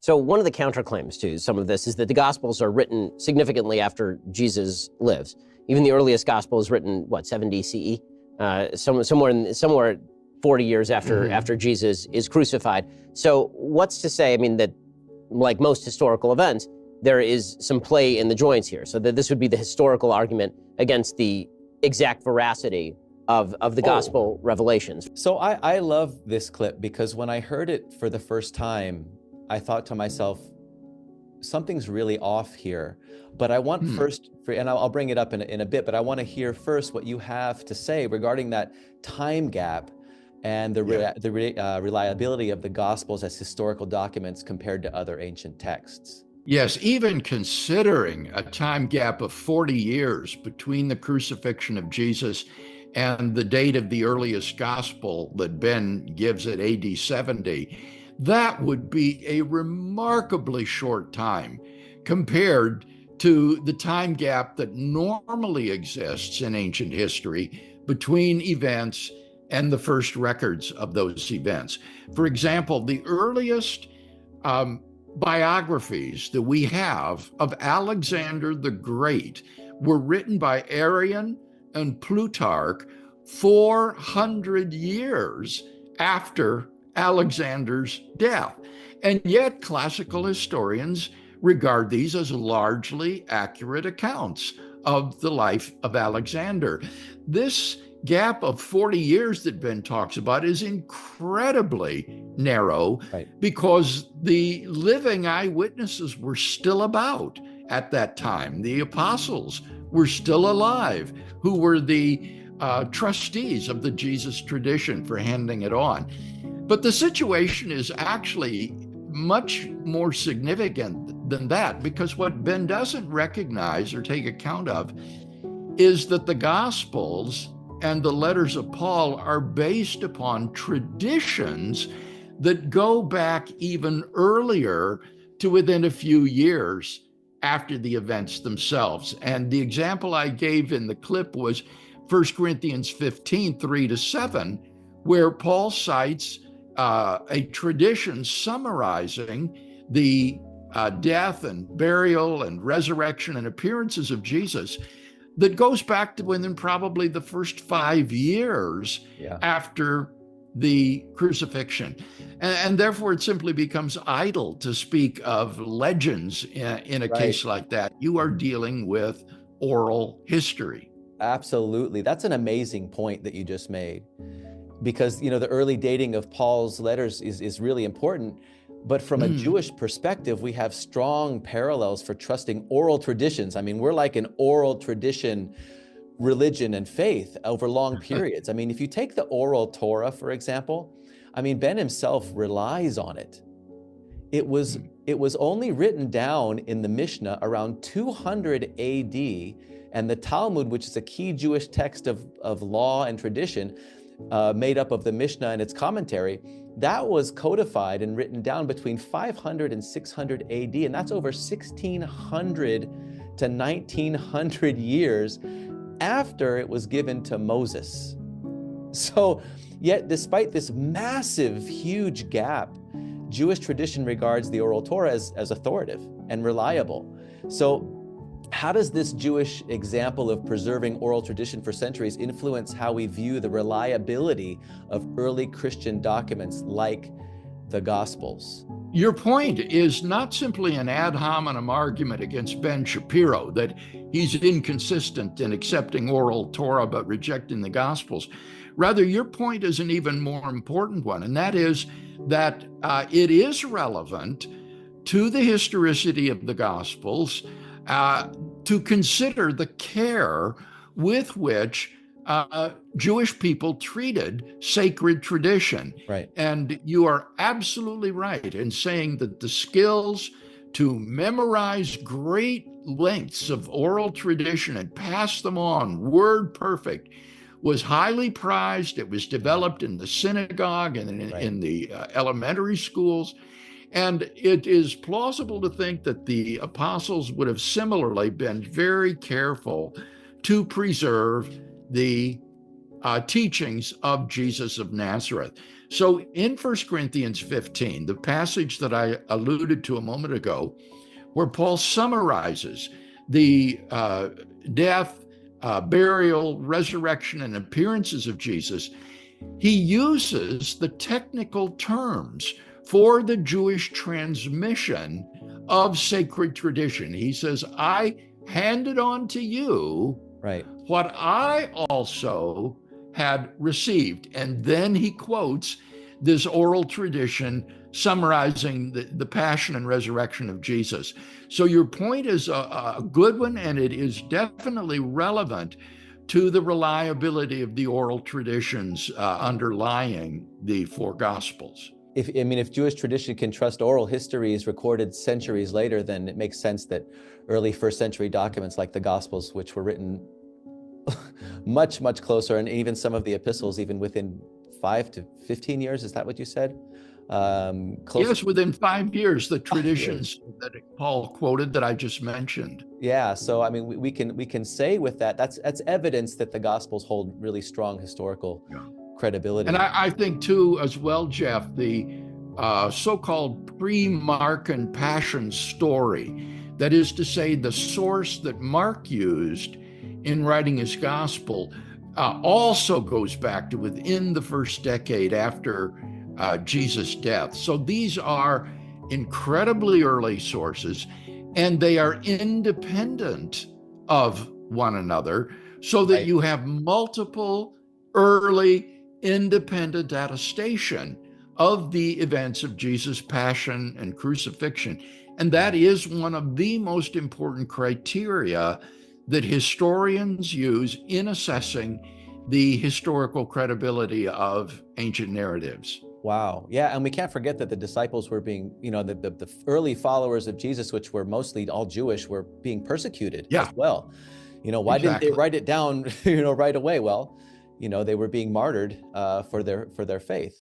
So one of the counterclaims to some of this is that the Gospels are written significantly after Jesus lives. Even the earliest Gospel is written, 70 CE? Somewhere 40 years after Jesus is crucified. So what's to say, that like most historical events, there is some play in the joints here. So that this would be the historical argument against the exact veracity of the gospel revelations. So I love this clip because when I heard it for the first time, I thought to myself, something's really off here. But I want first, and I'll bring it up in a bit, but I want to hear first what you have to say regarding that time gap and the reliability of the Gospels as historical documents compared to other ancient texts. Yes, even considering a time gap of 40 years between the crucifixion of Jesus and the date of the earliest gospel that Ben gives at AD 70, that would be a remarkably short time compared to the time gap that normally exists in ancient history between events and the first records of those events. For example, the earliest biographies that we have of Alexander the Great were written by Arrian and Plutarch 400 years after Alexander's death. And yet classical historians regard these as largely accurate accounts of the life of Alexander. This gap of 40 years that Ben talks about is incredibly narrow, because the living eyewitnesses were still about at that time. The apostles were still alive, who were the trustees of the Jesus tradition for handing it on. But the situation is actually much more significant than that, because what Ben doesn't recognize or take account of is that the Gospels and the letters of Paul are based upon traditions that go back even earlier to within a few years after the events themselves. And the example I gave in the clip was 1 Corinthians 15, 3-7, where Paul cites a tradition summarizing the death and burial and resurrection and appearances of Jesus that goes back to within probably the first 5 years after the crucifixion. And therefore, it simply becomes idle to speak of legends in a case like that. You are dealing with oral history. Absolutely. That's an amazing point that you just made, because the early dating of Paul's letters is really important. But from a Jewish perspective, we have strong parallels for trusting oral traditions. We're like an oral tradition religion and faith over long periods. If you take the oral Torah, for example, Ben himself relies on it. It was only written down in the Mishnah around 200 AD, and the Talmud, which is a key Jewish text of law and tradition, made up of the Mishnah and its commentary, that was codified and written down between 500 and 600 AD, and that's over 1600 to 1900 years after it was given to Moses. So, yet despite this massive, huge gap, Jewish tradition regards the oral Torah as authoritative and reliable. So, how does this Jewish example of preserving oral tradition for centuries influence how we view the reliability of early Christian documents like the Gospels? Your point is not simply an ad hominem argument against Ben Shapiro, that he's inconsistent in accepting oral Torah but rejecting the Gospels. Rather, your point is an even more important one, and that is that it is relevant to the historicity of the Gospels to consider the care with which Jewish people treated sacred tradition. Right. And you are absolutely right in saying that the skills to memorize great lengths of oral tradition and pass them on word perfect was highly prized. It was developed in the synagogue and in the elementary schools. And it is plausible to think that the apostles would have similarly been very careful to preserve the teachings of Jesus of Nazareth. So in 1 Corinthians 15, the passage that I alluded to a moment ago, where Paul summarizes the death, burial, resurrection, and appearances of Jesus, he uses the technical terms for the Jewish transmission of sacred tradition. He says, I handed on to you Right. what I also had received. And then he quotes this oral tradition summarizing the passion and resurrection of Jesus. So your point is a good one, and it is definitely relevant to the reliability of the oral traditions underlying the four Gospels. If Jewish tradition can trust oral histories recorded centuries later, then it makes sense that early first century documents like the Gospels, which were written much, much closer, and even some of the epistles, even within 5 to 15 years, is that what you said? Yes, within 5 years, the traditions that Paul quoted that I just mentioned. Yeah, so I mean, we can say with that, that's evidence that the Gospels hold really strong historical credibility. And I think too, as well, Jeff, the so-called pre-Markan Passion story, that is to say, the source that Mark used in writing his Gospel, also goes back to within the first decade after Jesus' death. So these are incredibly early sources, and they are independent of one another, so that you have multiple early independent attestation of the events of Jesus' passion and crucifixion. And that is one of the most important criteria that historians use in assessing the historical credibility of ancient narratives. Wow. Yeah. And we can't forget that the disciples were being, the early followers of Jesus, which were mostly all Jewish, were being persecuted as well. Why didn't they write it down, right away? Well, they were being martyred for their faith.